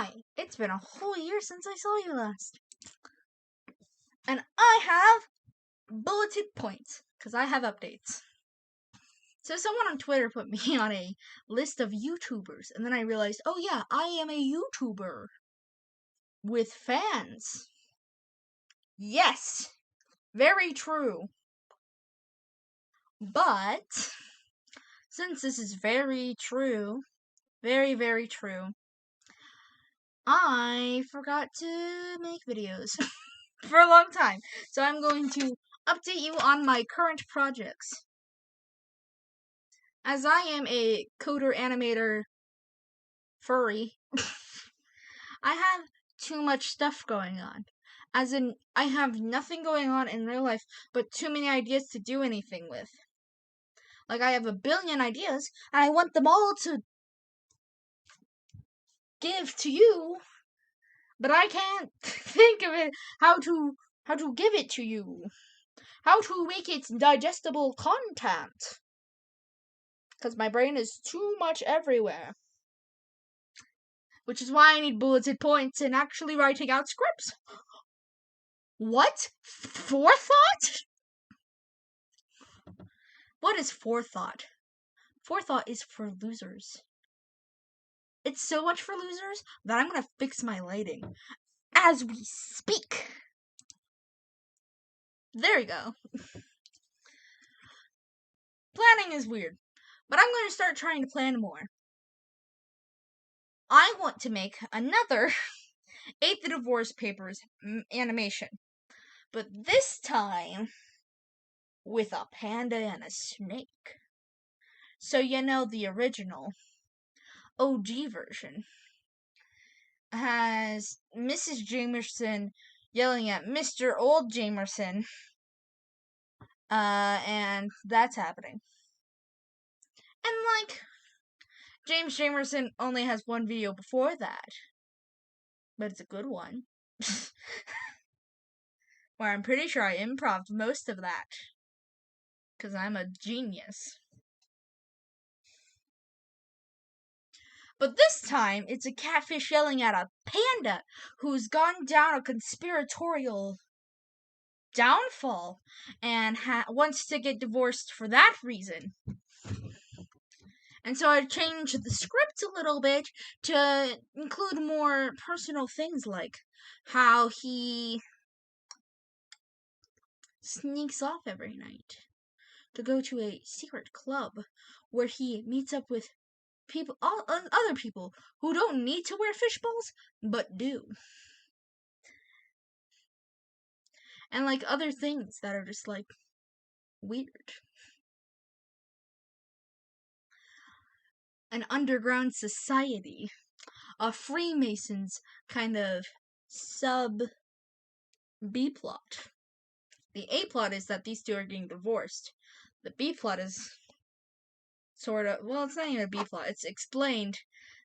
Hi, it's been a whole year since I saw you last. And I have bulleted points, because I have updates. So someone on Twitter put me on a list of YouTubers, and then I realized, oh yeah, I am a YouTuber with fans. Yes, very true. But, since this is very true, very, very true, I forgot to make videos for a long time. So I'm going to update you on my current projects. As I am a coder, animator, furry, I have too much stuff going on. As in, I have nothing going on in real life, but too many ideas to do anything with. Like, I have a billion ideas, and I want them all to give to you, but I can't think of it, how to give it to you. How to make it digestible content. Because my brain is too much everywhere. Which is why I need bulleted points and actually writing out scripts. What? Forethought? What is forethought? Forethought is for losers. It's so much for losers that I'm gonna fix my lighting as we speak. There we go. Planning is weird, but I'm gonna start trying to plan more. I want to make another 8 the Divorce Papers animation, but this time with a panda and a snake. So you know the original OG version has Mrs. Jamerson yelling at Mr. Old Jamerson, and that's happening. And like, James Jamerson only has one video before that, but it's a good one. Where I'm pretty sure I improv'd most of that, because I'm a genius. But this time, it's a catfish yelling at a panda who's gone down a conspiratorial downfall and wants to get divorced for that reason. And so I changed the script a little bit to include more personal things, like how he sneaks off every night to go to a secret club where he meets up with people, other people who don't need to wear fishbowls, but do. And like other things that are just like weird. An underground society, a Freemasons kind of sub B plot. The A plot is that these two are getting divorced. The B plot is sort of, well, it's not even a B plot. It's explained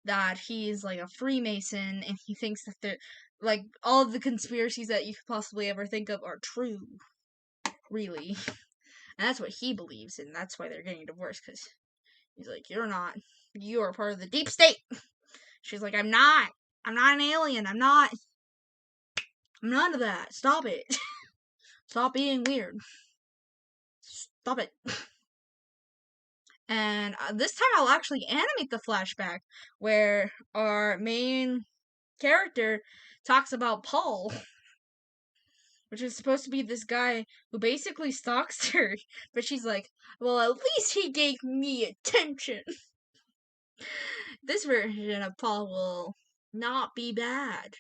that he's like a Freemason and he thinks that they're like all of the conspiracies that you could possibly ever think of are true. Really. And that's what he believes, and that's why they're getting divorced, because he's like, you're not. You are part of the deep state. She's like, I'm not an alien. I'm none of that. Stop it. Stop being weird. Stop it. And this time I'll actually animate the flashback where our main character talks about Paul, which is supposed to be this guy who basically stalks her, but she's like, well, at least he gave me attention. This version of Paul will not be bad,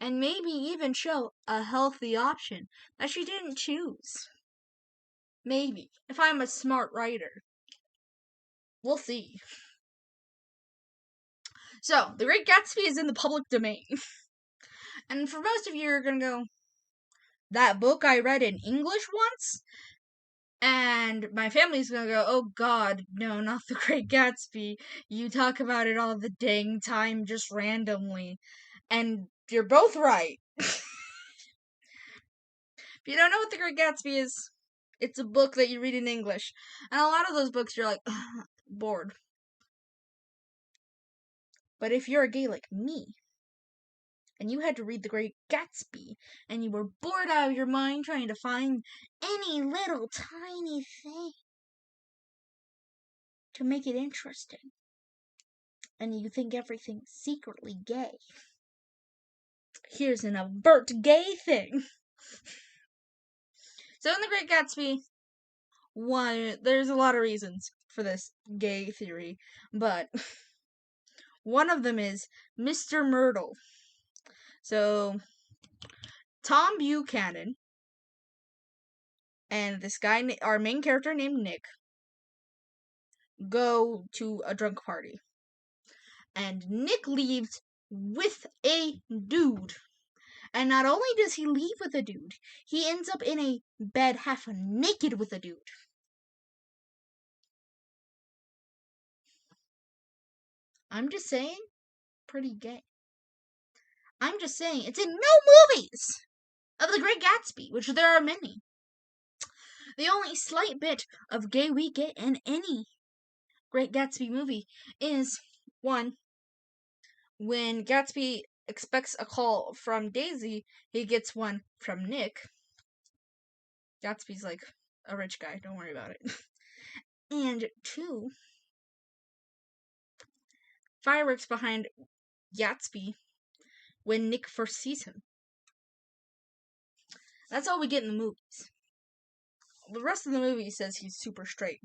and maybe even show a healthy option that she didn't choose. Maybe, if I'm a smart writer. We'll see. So, The Great Gatsby is in the public domain. And for most of you, you're gonna go, that book I read in English once? And my family's gonna go, oh god, no, not The Great Gatsby. You talk about it all the dang time, just randomly. And you're both right. If you don't know what The Great Gatsby is, it's a book that you read in English. And a lot of those books, you're like, bored. But if you're a gay like me, and you had to read The Great Gatsby, and you were bored out of your mind trying to find any little tiny thing to make it interesting, and you think everything's secretly gay. Here's an overt gay thing. So in The Great Gatsby, there's a lot of reasons for this gay theory, but one of them is Mr. Myrtle. So Tom Buchanan and this guy, our main character named Nick, go to a drunk party. And Nick leaves with a dude. And not only does he leave with a dude, he ends up in a bed half naked with a dude. I'm just saying, pretty gay. I'm just saying, it's in no movies of The Great Gatsby, which there are many. The only slight bit of gay we get in any Great Gatsby movie is, one, when Gatsby expects a call from Daisy, he gets one from Nick. Gatsby's like a rich guy, don't worry about it. And two, fireworks behind Gatsby when Nick first sees him. That's all we get in the movies. The rest of the movie says he's super straight,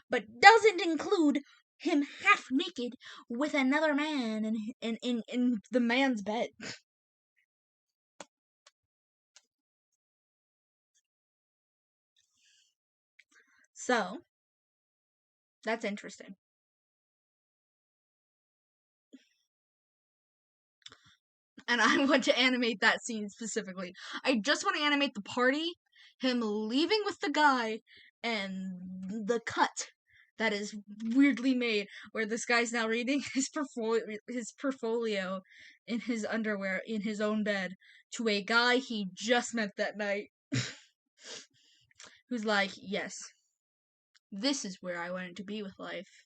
but doesn't include him half naked with another man in the man's bed. So, that's interesting. And I want to animate that scene specifically. I just want to animate the party, him leaving with the guy, and the cut that is weirdly made, where this guy's now reading his portfolio in his underwear in his own bed to a guy he just met that night, who's like, yes, this is where I wanted to be with life.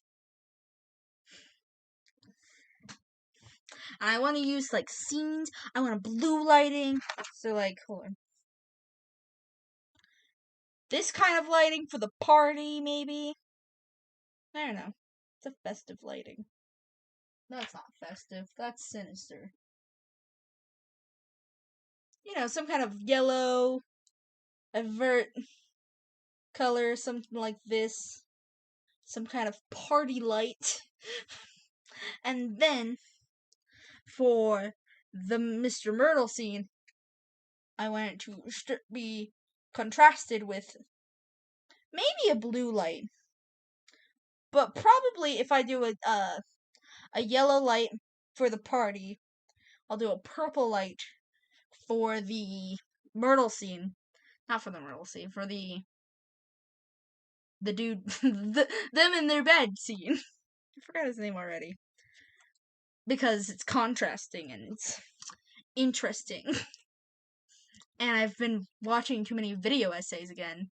And I want to use, like, scenes. I want blue lighting. So, like, hold on. This kind of lighting for the party, maybe? I don't know. It's a festive lighting. That's not festive. That's sinister. You know, some kind of yellow, avert color, something like this. Some kind of party light. And then, for the Mr. Myrtle scene, I want it to be contrasted with maybe a blue light. But probably if I do a yellow light for the party, I'll do a purple light for the Myrtle scene. Not for the Myrtle scene, for the dude, them in their bed scene. I forgot his name already. Because it's contrasting and it's interesting. And I've been watching too many video essays again.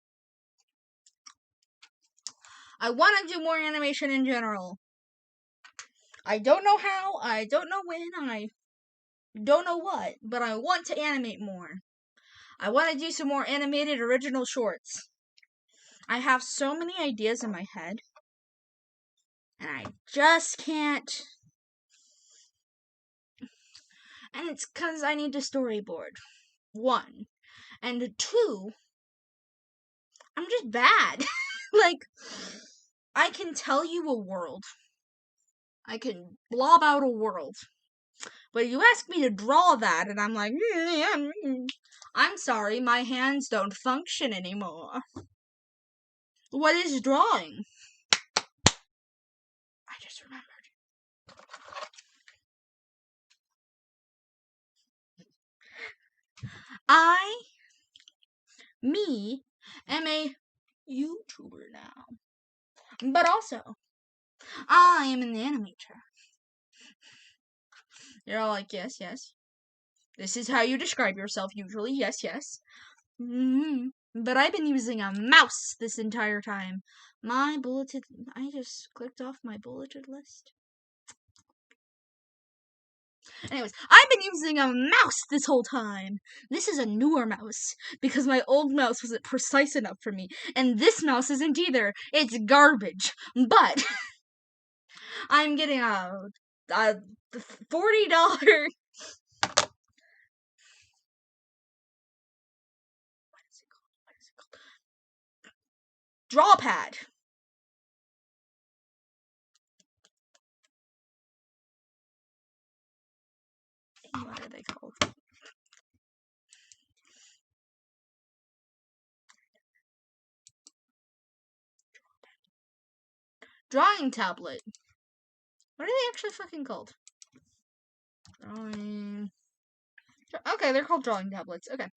I want to do more animation in general. I don't know how, I don't know when, I don't know what, but I want to animate more. I want to do some more animated original shorts. I have so many ideas in my head, and I just can't. And it's because I need to storyboard. One. And two, I'm just bad. Like, I can tell you a world. I can blob out a world. But you ask me to draw that, and I'm like, I'm sorry, my hands don't function anymore. What is drawing? I just remembered. Me, am a YouTuber now. But also, I am an animator. You're all like, yes, yes. This is how you describe yourself usually. Yes, yes. But I've been using a mouse this entire time. I just clicked off my bulleted list. Anyways, I've been using a mouse this whole time. This is a newer mouse because my old mouse wasn't precise enough for me, and this mouse isn't either. It's garbage. But I'm getting a $40. What is it called? What is it called? Draw pad. What are they called? Drawing tablet. What are they actually fucking called? Drawing. Okay, they're called drawing tablets. Okay.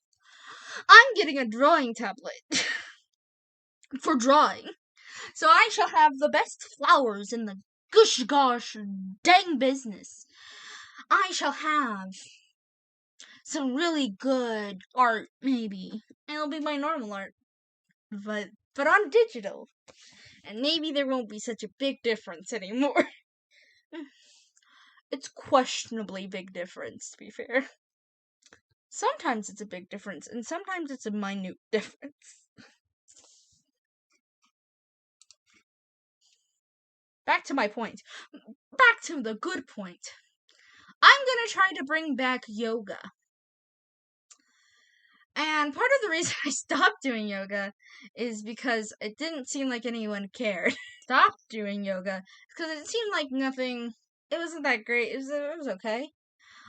I'm getting a drawing tablet for drawing. So I shall have the best flowers in the gush gosh dang business. I shall have some really good art, maybe. And it'll be my normal art. But on digital. And maybe there won't be such a big difference anymore. It's questionably big difference, to be fair. Sometimes it's a big difference, and sometimes it's a minute difference. Back to my point. Back to the good point. I'm gonna try to bring back yoga. And part of the reason I stopped doing yoga is because it didn't seem like anyone cared. Stopped doing yoga because it seemed like nothing. It wasn't that great. It was okay.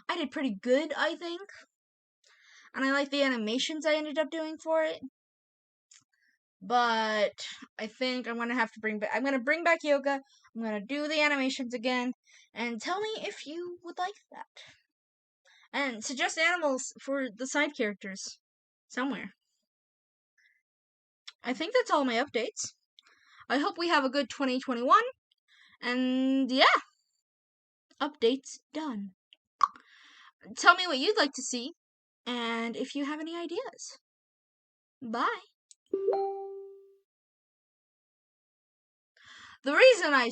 I did pretty good, I think. And I like the animations I ended up doing for it. But I think I'm gonna have to bring back yoga. I'm gonna do the animations again, and tell me if you would like that. And suggest animals for the side characters somewhere. I think that's all my updates. I hope we have a good 2021. And yeah, updates done. Tell me what you'd like to see, and if you have any ideas. Bye. The reason I